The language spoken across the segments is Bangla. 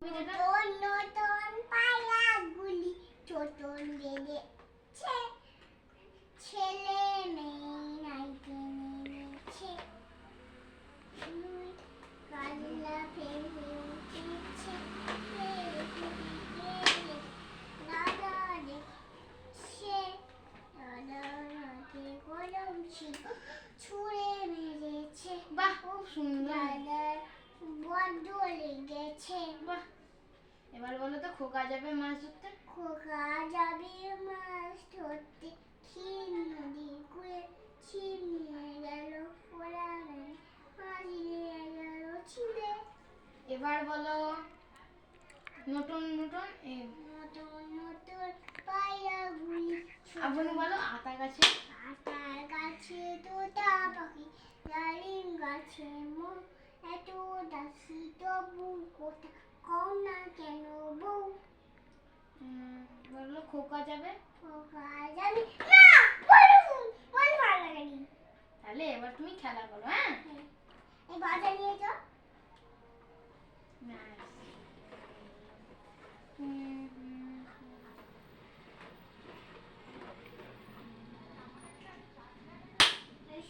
নতুন নতুন পায়রাগুলি ছোটন বেড়েছে, ছেলে মেয়ে নাইতে নেমেছে, কাজলা ফেলে উঠেছে, দাদা দেখছে, দাদা হাতে কলম ছিল, ছুঁড়ে মেরেছে। বাহ, খুব সুন্দর। দাদার বড্ড লেগেছে। বাহ, এবার বলো তো খোকা যাবে মাছ ধরতে। খোকা যাবে মাছ ধরতে, ক্ষীর নদীর কূলে ছিপ নিয়ে গেল ওরা মাছ নিয়ে গেল ছিঁড়ে। এবার বলো নতুন নতুন নতুন নতুন পায়রাগুলি আপনি বলো আতা গাছে। আতার গাছে তোতা পাখি, ডালিম গাছে মোর, এত দাসি তবু কোথা কও না কেন বউ। বললো খোকা যাবে। খোকা যাবে না, বল ভালো লাগেনি। তাহলে এবার তুমি খেলা করো। হ্যাঁ, এই বাজার নিয়ে যাও।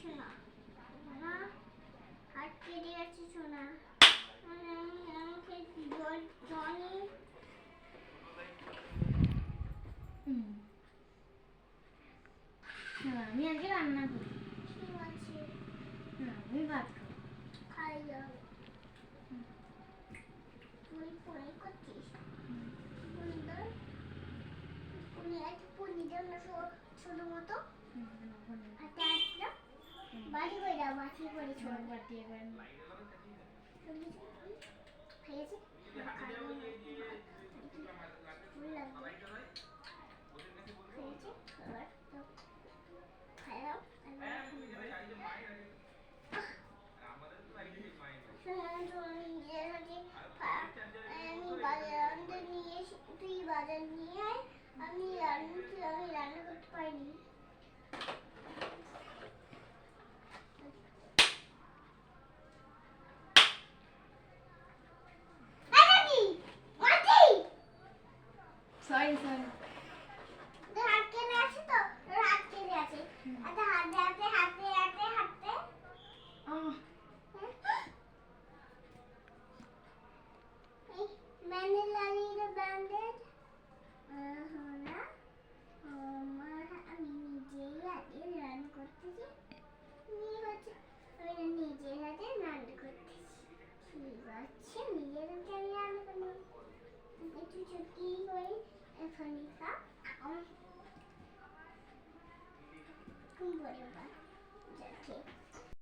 শোনা শোনা, হাত কেটে গেছে শোনা, আমাকে জল জনি। আমি আজকে রান্না করি। ঠিক আছে, আমি ভাত খাবো। খাই যাও। তুই ফোন করছিস? ছোট মতো হাতে আসলো, বাড়ি করে দাও, বাটি করে ছোট বাটি এবার খেয়েছি। তুই বাজার নিয়ে আয়, আমি রান্না করতে পারিনি। Sorry sorry. তোর হাত কেটে আছে তো, তোর হাত কেটে আছে। হাতে হাতে হাতে হাতে হাতে मैंने लाली द बैंडेज না আমি নিজেই হাতে রান করতেছি, আমি নিজের হাতে রান করতেছি। ঠিক আছে, নিজের হাতে আমি রান করবো। একটু ছুটি করে এখানে কা তুমি বলে যাচ্ছে।